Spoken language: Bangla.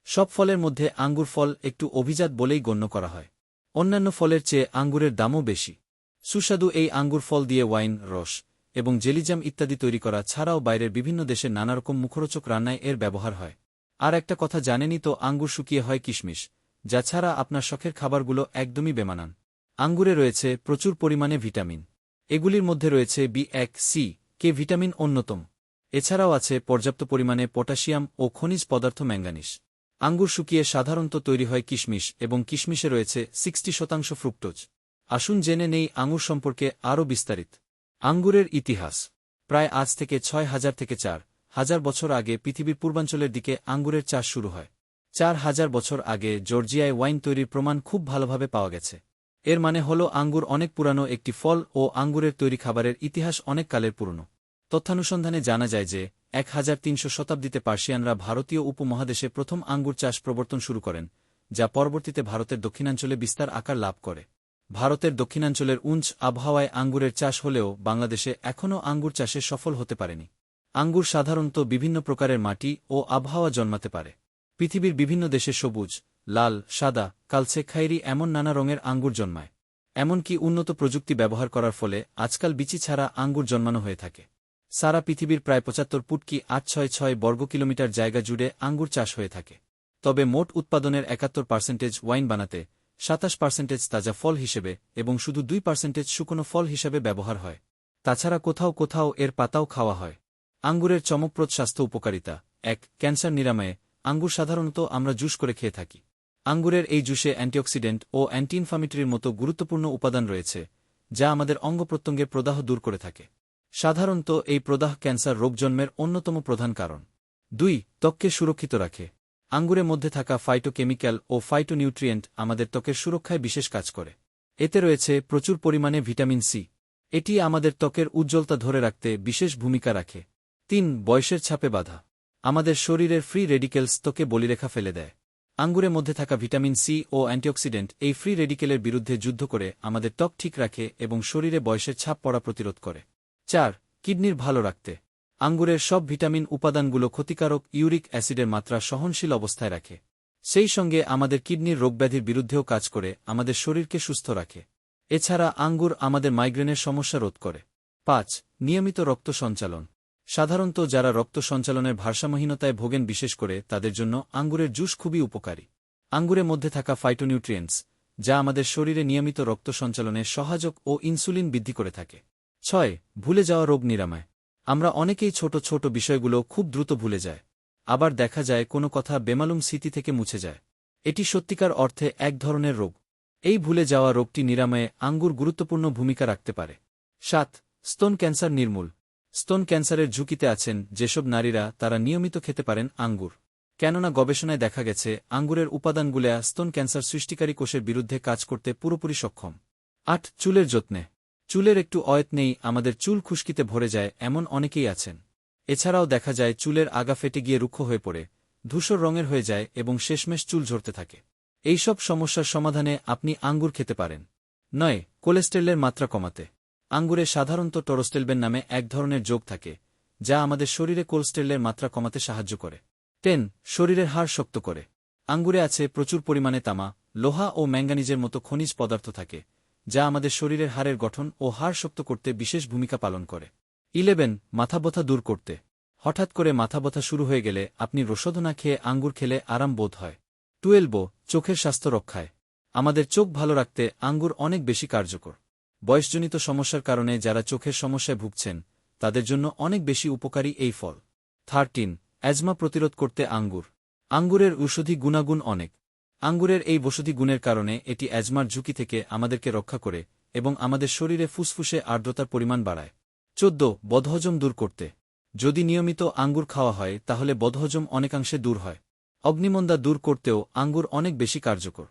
সব ফলের মধ্যে আঙ্গুর ফল একটু অভিজাত বলেই গণ্য করা হয়। অন্যান্য ফলের চেয়ে আঙ্গুরের দামও বেশি। সুস্বাদু এই আঙ্গুর ফল দিয়ে ওয়াইন, রস এবং জেলিজাম ইত্যাদি তৈরি করা ছাড়াও বাইরের বিভিন্ন দেশের নানারকম মুখরোচক রান্নায় এর ব্যবহার হয়। আর একটা কথা জানেনই তো, আঙ্গুর শুকিয়ে হয় কিশমিশ, যা ছাড়া আপনার শখের খাবারগুলো একদমই বেমানান। আঙ্গুরে রয়েছে প্রচুর পরিমাণে ভিটামিন। এগুলির মধ্যে রয়েছে বি1, সি, কে ভিটামিন অন্যতম। এছাড়াও আছে পর্যাপ্ত পরিমাণে পটাশিয়াম ও খনিজ পদার্থ ম্যাঙ্গানিজ। আঙ্গুর শুকিয়ে সাধারণত তৈরি হয় কিশমিশ, এবং কিশমিশে রয়েছে 60% ফ্রুক্টোজ। আসুন জেনে নেই আঙ্গুর সম্পর্কে আরও বিস্তারিত। আঙ্গুরের ইতিহাস। প্রায় আজ থেকে 6000 থেকে 4000 বছর আগে পৃথিবীর পূর্বাঞ্চলের দিকে আঙ্গুরের চাষ শুরু হয়। 4000 বছর আগে জর্জিয়ায় ওয়াইন তৈরির প্রমাণ খুব ভালোভাবে পাওয়া গেছে। এর মানে হল আঙ্গুর অনেক পুরানো একটি ফল ও আঙ্গুরের তৈরি খাবারের ইতিহাস অনেক কালের পুরনো। তথ্যানুসন্ধানে জানা যায় যে 1300 শতাব্দীতে পার্সিয়ানরা ভারতীয় উপমহাদেশে প্রথম আঙ্গুর চাষ প্রবর্তন শুরু করেন, যা পরবর্তীতে ভারতের দক্ষিণাঞ্চলে বিস্তার আকার লাভ করে। ভারতের দক্ষিণাঞ্চলের উঞ্চ আবহাওয়ায় আঙ্গুরের চাষ হলেও বাংলাদেশে এখনও আঙ্গুর চাষে সফল হতে পারেনি। আঙ্গুর সাধারণত বিভিন্ন প্রকারের মাটি ও আবহাওয়া জন্মাতে পারে। পৃথিবীর বিভিন্ন দেশে সবুজ, লাল, সাদা, কালচে, খয়েরি এমন নানা রঙের আঙ্গুর জন্মায়। এমনকি উন্নত প্রযুক্তি ব্যবহার করার ফলে আজকাল বিচি ছাড়া আঙ্গুর জন্মানো হয়ে থাকে। সারা পৃথিবীর প্রায় 75.866 বর্গ কিলোমিটার জায়গা জুড়ে আঙ্গুর চাষ হয়ে থাকে। তবে মোট উৎপাদনের 71% ওয়াইন বানাতে, 27% তাজা ফল হিসেবে এবং শুধু 2% শুকনো ফল হিসেবে ব্যবহার হয়। তাছাড়া কোথাও কোথাও এর পাতাও খাওয়া হয়। আঙ্গুরের চমকপ্রদ স্বাস্থ্য উপকারিতা। 1. ক্যান্সার নিরাময়ে। আঙ্গুর সাধারণত আমরা জুস করে খেয়ে থাকি। আঙ্গুরের এই জুসে অ্যান্টিঅক্সিডেন্ট ও অ্যান্টি ইনফ্লামেটরির মতো গুরুত্বপূর্ণ উপাদান রয়েছে, যা আমাদের অঙ্গপ্রত্যঙ্গের প্রদাহ দূর করে থাকে। সাধারণত এই প্রদাহ ক্যান্সার রোগ জন্মের অন্যতম প্রধান কারণ। 2. ত্বককে সুরক্ষিত রাখে। আঙ্গুরের মধ্যে থাকা ফাইটোকেমিক্যাল ও ফাইটোনিউট্রিয়েন্ট আমাদের ত্বকের সুরক্ষায় বিশেষ কাজ করে। এতে রয়েছে প্রচুর পরিমাণে ভিটামিন সি। এটি আমাদের ত্বকের উজ্জ্বলতা ধরে রাখতে বিশেষ ভূমিকা রাখে। 3. বয়সের ছাপে বাধা। আমাদের শরীরের ফ্রি রেডিকেলস ত্বকে বলিরেখা ফেলে দেয়। আঙ্গুরের মধ্যে থাকা ভিটামিন সি ও অ্যান্টিঅক্সিডেন্ট এই ফ্রি রেডিকেলের বিরুদ্ধে যুদ্ধ করে আমাদের ত্বক ঠিক রাখে এবং শরীরে বয়সের ছাপ পড়া প্রতিরোধ করে। 4. কিডনির ভালো রাখতে। আঙ্গুরের সব ভিটামিন উপাদানগুলো ক্ষতিকারক ইউরিক অ্যাসিডের মাত্রা সহনশীল অবস্থায় রাখে। সেই সঙ্গে আমাদের কিডনির রোগব্যাধির বিরুদ্ধেও কাজ করে আমাদের শরীরকে সুস্থ রাখে। এছাড়া আঙ্গুর আমাদের মাইগ্রেনের সমস্যা রোধ করে। 5. নিয়মিত রক্ত সঞ্চালন। সাধারণত যারা রক্ত সঞ্চালনের ভারসাম্যহীনতায় ভোগেন, বিশেষ করে তাদের জন্য আঙ্গুরের জুস খুবই উপকারী। আঙ্গুরের মধ্যে থাকা ফাইটোনিউট্রিয়েন্টস, যা আমাদের শরীরে নিয়মিত রক্ত সঞ্চালনে সহায়ক ও ইনসুলিন বৃদ্ধি করে থাকে। 6. ভুলে যাওয়া রোগ নিরাময়। আমরা অনেকেই ছোট ছোট বিষয়গুলো খুব দ্রুত ভুলে যায়। আবার দেখা যায় কোনো কথা বেমালুম স্মৃতি থেকে মুছে যায়। এটি সত্যিকার অর্থে এক ধরনের রোগ। এই ভুলে যাওয়া রোগটি নিরাময়ে আঙ্গুর গুরুত্বপূর্ণ ভূমিকা রাখতে পারে। 7. স্তন ক্যান্সার নির্মূল। স্তন ক্যান্সারের ঝুঁকিতে আছেন যেসব নারীরা, তারা নিয়মিত খেতে পারেন আঙ্গুর। কেননা গবেষণায় দেখা গেছে আঙ্গুরের উপাদানগুলো স্তন ক্যান্সার সৃষ্টিকারী কোষের বিরুদ্ধে কাজ করতে পুরোপুরি সক্ষম। 8. চুলের যত্নে। চুলের একটু অয়ত নেই, আমাদের চুল খুশকিতে ভরে যায় এমন অনেকেই আছেন। এছাড়াও দেখা যায় চুলের আগা ফেটে গিয়ে রুক্ষ হয়ে পড়ে, ধূসর রঙের হয়ে যায় এবং শেষমেশ চুল ঝরতে থাকে। এইসব সমস্যার সমাধানে আপনি আঙ্গুর খেতে পারেন। 9. কোলেস্টেরলের মাত্রা কমাতে। আঙ্গুরে সাধারণত টরোস্টেলবেন নামে এক ধরনের যোগ থাকে, যা আমাদের শরীরে কোলেস্টেরলের মাত্রা কমাতে সাহায্য করে। 10. শরীরের হাড় শক্ত করে। আঙ্গুরে আছে প্রচুর পরিমাণে তামা, লোহা ও ম্যাঙ্গানিজের মতো খনিজ পদার্থ থাকে, যা আমাদের শরীরের হাড়ের গঠন ও হাড় শক্ত করতে বিশেষ ভূমিকা পালন করে। 11. মাথা ব্যথা দূর করতে। হঠাৎ করে মাথা ব্যথা শুরু হয়ে গেলে আপনি রসদ না খেয়ে আঙ্গুর খেলে আরাম বোধ হয়। 12. চোখের স্বাস্থ্য রক্ষায়। আমাদের চোখ ভালো রাখতে আঙ্গুর অনেক বেশি কার্যকর। বয়সজনিত সমস্যার কারণে যারা চোখের সমস্যায় ভুগছেন, তাদের জন্য অনেক বেশি উপকারী এই ফল। 13. অ্যাজমা প্রতিরোধ করতে আঙ্গুর। আঙ্গুরের ঔষধি গুণাগুণ অনেক। আঙ্গুরের এই ঔষধি গুণের কারণে এটি অ্যাজমার ঝুঁকি থেকে আমাদেরকে রক্ষা করে এবং আমাদের শরীরে ফুসফুসে আর্দ্রতার পরিমাণ বাড়ায়। 14. বদহজম দূর করতে। যদি নিয়মিত আঙ্গুর খাওয়া হয় তাহলে বদহজম অনেকাংশে দূর হয়। অগ্নিমন্দা দূর করতেও আঙ্গুর অনেক বেশি কার্যকর।